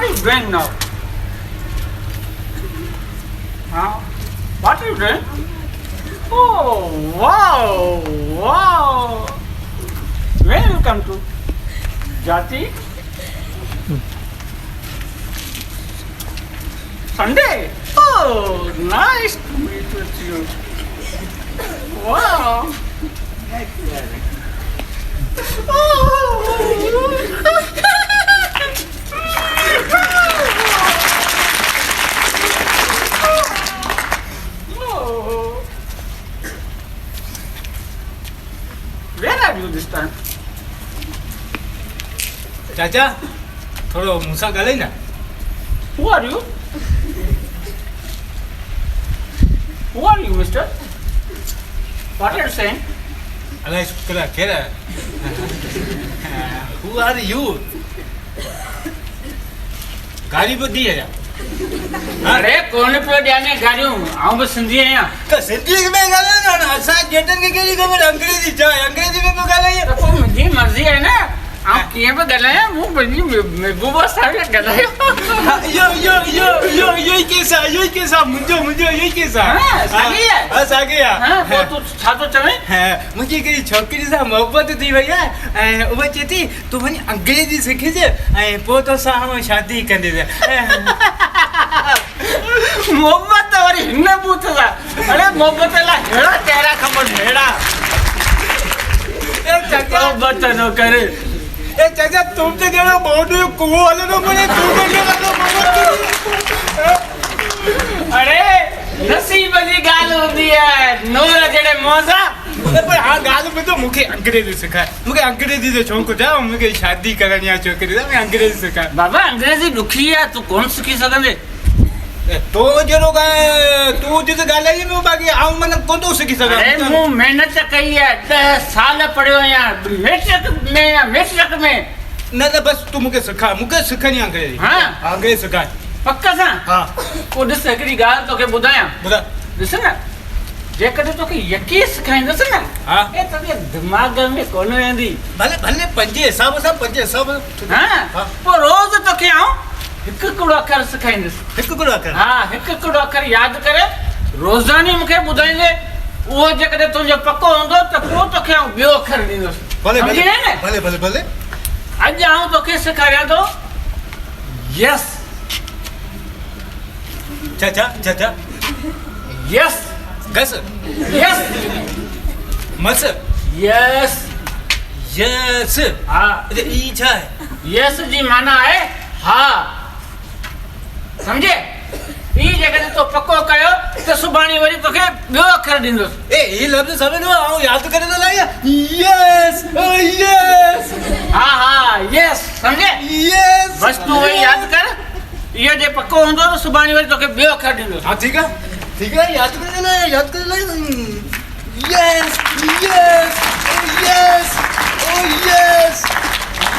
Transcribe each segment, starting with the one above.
are you doing now? Huh? What are you doing? Oh, wow. When you come to Jati? Sunday? Oh, nice to meet with you. Wow. Where are you this time? चाचा थोड़ो मूंसां ॻाल्हाई न. Who are you? Who are you, mister? What are you saying? अलाए शुक्र केरु आहे? Who are you? गाड़ी ॿुधी आहे छा? अरे कौन पियो ॼाणे गाड़ियूं आऊं बि सिंधी आहियां. त सिंधी में ॻाल्हायो न असां जेटनि खे कहिड़ी ख़बर अंग्रेजी छा आहे अंग्रेजी में पियो ॻाल्हाइए. त पोइ मुंहिंजी मर्ज़ी आहे न आऊं कीअं बि ॻाल्हायां मूं पंहिंजी महबूबा सां ॻाल्हायो. इहो ई केस आहे मुंहिंजो इहो ई केस आहे. साॻी आहे. हा साॻी आहे. पोइ तूं छा थो चवें? मुंहिंजी हिकिड़ी छोकिरी सां मोहबत थी वई आहे ऐं उहा चए थी तूं वञी अंग्रेजी सिखिजे ऐं पोइ तोसां शादी कंदीसीं. मोहब्बत त वरी हिन बूथ सां. अरे मोहब्बत लाइ हेड़ा चहिरा खपनि हेड़ा. मोहब्बत न करे. ए चाचा तुम तो जरा बहुत कुओं वाले तो मुझे तू तो क्या अरे नसीब जी गाल होती है नूर जड़े मौजा. पर हाँ गाल में तो मुझे अंग्रेजी सिखाए मुझे अंग्रेजी से शौक था मुझे शादी करनी है छोकरी से मैं अंग्रेजी सिखाए. बाबा अंग्रेजी दुखी है तू कौन सीखी सकंदे. तो जरो तू जिस गाल है मैं बाकी आऊं मन कौन तो सीखी सका. अरे मु मेहनत कई है 10 साल पढ़ियो आहियां मेट्रिक में. न बस तू मुझे सिखा मुझे सिखनी अंग्रेजी. हाँ अंग्रेजी सिखाए पक्का सां. हाँ पोइ ॾिस हिकिड़ी ॻाल्हि तोखे ॿुधायां. बुधा ॾिस न जेकॾहिं तोखे यकीन सिखाईंदुसि न हाँ ए तुंहिंजे दिमाग़ में कोन वेंदी. भले भले पंजे हिसाब सां हाँ पोइ रोज़ तोखे आऊं हिकु हिकिड़ो अखर सिखाईंदुसि. हिकु गुरु अखर. हाँ हिकु हिकिड़ो अखर यादि करे रोज़ानी मूंखे ॿुधाइजे. उहो जेकॾहिं तुंहिंजो पको हूंदो त पोइ तोखे आऊं ॿियो अखर ॾींदुसि. भले भले सम्झी न. भले भले भले अॼु आऊं तोखे सेखारियां थो यस. चाचा यस गस यस मस यस. यस हा ई छा आहे. यस जी माना आहे हा. सम्झे. ई जेकॾहिं तो पको कयो त सुभाणे वरी तोखे ॿियो अखर ॾींदुसि. ए ई लफ़्ज़ सभिनी आऊं यादि करे थो लाइ. यस यस हा यस सम्झे. यस बस तूं वही यादि कर. इहो जे पको हूंदो त सुभाणे वरी तोखे ॿियो अखर ॾींदुसि. हाँ ठीक है याद करे लाइ यस यस यस ओ यस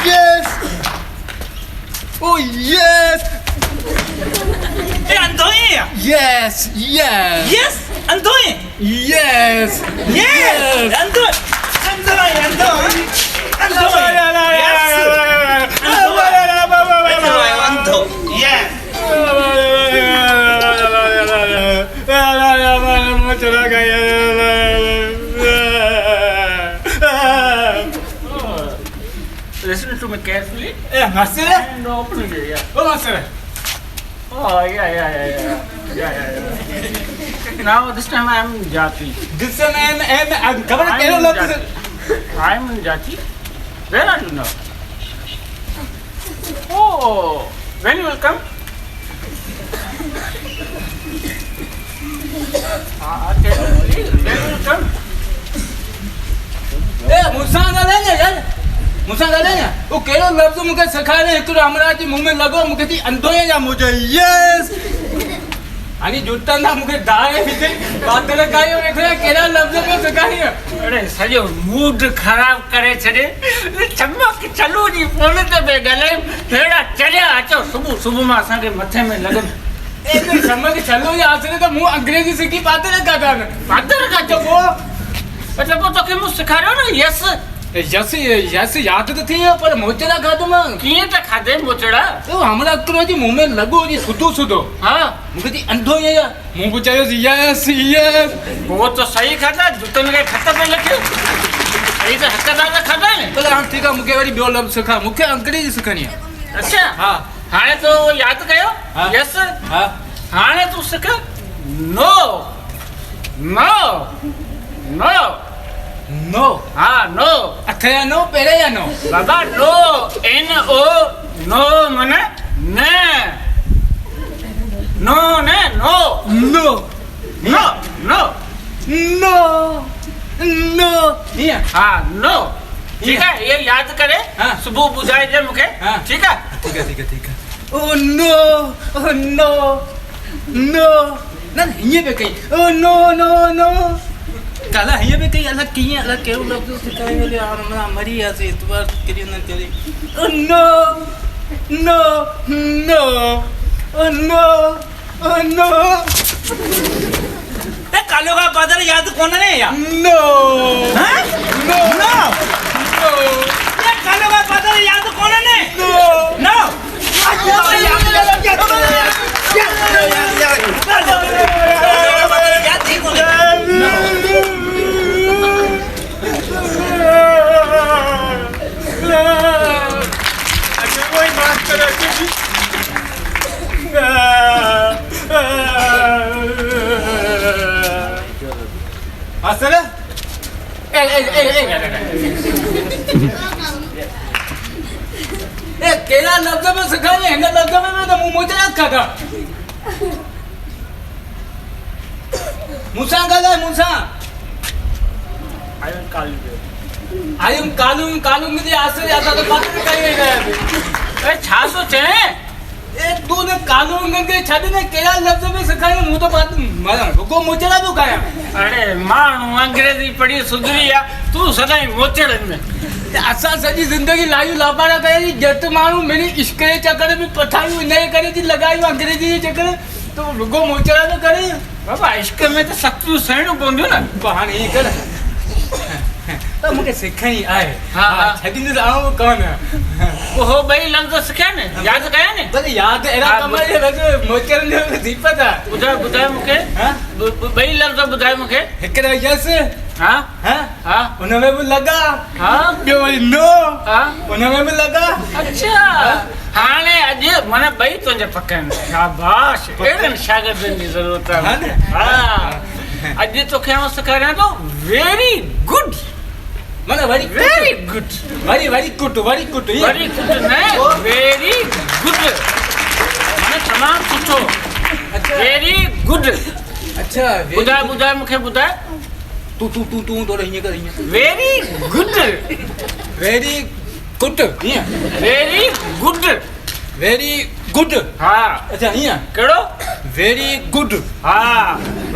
यस ओ यस. Antonio! Yes, yes. Yes, Antonio! Yes. Yes! Antonio! Listen to me carefully Master? and open it. Yeah. Oh, master. Oh, yeah. Now this time I am Jati. This one and cover I Kerala am love Jati. I am Jati. Where are you now? Oh, when you will come? Tell me please, when you will come? मूंसां ॻाल्हाए वो कहिड़ो लफ़्ज़ मूंखे सेखारे हिकिड़ो हमरा जे मुंहुं में लॻो मूंखे थी अंधोए जा मुंहिंजो यस. हाणे जुटंदा मूंखे दाए हिते बादल कायो वेठो कहिड़ा लफ़्ज़ पियो सेखारीअ. अरे सॼो मूड ख़राब करे छॾे. चमक चलू जी फोन ते बि ॻाल्हायूं हेड़ा चढ़िया अचो सुबुह मां असांखे मथे में लॻनि. एॾो चमक चलो जे आसरे त मूं अंग्रेजी सिखी बादल का चओ पोइ अच्छा पोइ तोखे मूं सेखारियो न यस. यस यस याद तो थी पर मोचड़ा खाधो मां कीअं त खाधे मोचड़ा तो हमरा हिकिड़ो जी मुंह में लॻो जी सुधो सुधो हा मूंखे जी अंधो ई आया मूं बि चयोसि यस यस वो तो सही खाधा जूतनि खे खत पे लॻियो सही त हक़दार त खाधा न भले हाणे ठीकु आहे मूंखे वरी ॿियो लफ़्ज़ सिखा मूंखे अंग्रेजी सिखणी आहे अच्छा हा हाणे तो यादि कयो हा। यस हा हाणे तूं सिख नो नो नो नो हा नो अठ या नो पहिरें या नो बाबा नो एन ओ नो माने न नो न नो नो नो नो नो नो ईअं हा नो ठीक है ये याद करे हाँ। सुबह ॿुधाइजे मूंखे हाँ। ठीक है ठीक है ठीक है ठीक है ओ नो नो न हीअं पे कई ओ नो नो नो काला हीअं पे कई अलॻि कीअं अलॻि कहिड़ो लफ़्ज़ सिखाई वेंदो हाणे मां मरी वियासीं एतवार किरी न करे ओ नो नो नो ओ नो ओ नो ए कालो का बादल याद कोन ने या नो हैं नो नो नो ए कालो का बादल याद कोन ने नो नो असर ए केड़ा लफ्ज़ में सिखाई हिन लफ्ज़ में तो मुझे याद खागा मूसा ॻाल्हाए मूसा आयुम कालू मुझे आसे जाता तो बात नहीं कही गया अरे छा थो चए ए तू ने कालू के छॾ ने केड़ा लफ्ज़ में सिखाई मु तो बात रुको मुचड़ा तो काया अरे माण्हू अंग्रेजी पढ़ी सुधरी आहे तूं सदाईं मोचड़नि में असां सॼी ज़िंदगी लायूं लापारा कई जट माण्हू मेरी इश्क जे चक्कर में पठायूं हिन करे जी लॻायूं अंग्रेजी जे चक्कर तो रुगो मोचड़ा तो करे बाबा इश्क में त सख़्तियूं सहणियूं पवंदियूं न पोइ हाणे हीअं कर त मूंखे सिखणी आहे हा, हा। छॾींदुसि आऊं कोन उहो ॿई लफ़्ज़ सिखिया न यादि कया न पर यादि अहिड़ा हा, कम जे लॻ मोचड़नि जो दीपत आहे ॿुधाए मूंखे हा ॿई लफ़्ज़ ॿुधाए मूंखे हिकिड़ा यस हा हा हा हुन में बि लॻा हा ॿियो वरी नो हा हुन में बि लॻा अच्छा हाणे अॼु माना ॿई तुंहिंजे पक आहिनि शाबाश अहिड़नि शागिर्दनि जी ज़रूरत हा आहे न? हा अॼु तोखे आउं सेखारियां थो वेरी गुड माना वरी वेरी गुड वरी कुट ईअं? वेरी गुड न वेरी गुड माना तमामु सुठो अच्छा वेरी गुड अच्छा ॿुधाए मूंखे ॿुधाए तू थोरो हीअं कर हीअं वेरी गुड वेरी गुड हीअं वेरी गुड वेरी गुड हा अच्छा हीअं कहिड़ो वेरी गुड हा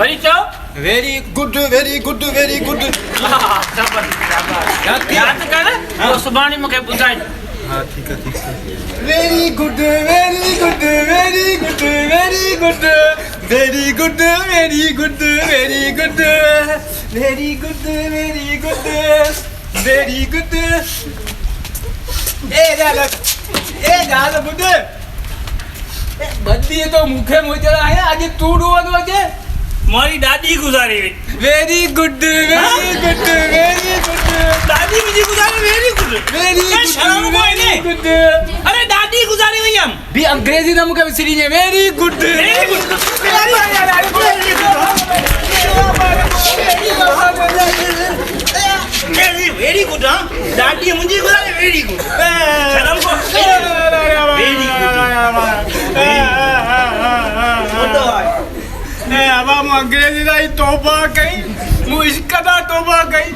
वरी चओ very good very good very good हा शाबाश यादि कर पोइ सुभाणे मूंखे ॿुधाए हाँ ठीक है very good very good very good very good very good very good very good very good very good very good ए यार बुड बदली तो मुखे मोचड़ा है आज तू रोवंदो अचे मारी दादी गुजारी हुई very good very good very good दादी मुझे गुजारी वेरी गुड वेरी मैं शर्म कोई नहीं। गुड अरे दादी गुजारी हुई हम भी अंग्रेजी ना मुके विसरी ने very good very good very good हाँ दादी मुझे गुजारी वेरी गुड शर्म को वेरी अब हम अंग्रेजी का ही तोबा कहीं मुझ इश्क का तोबा कहीं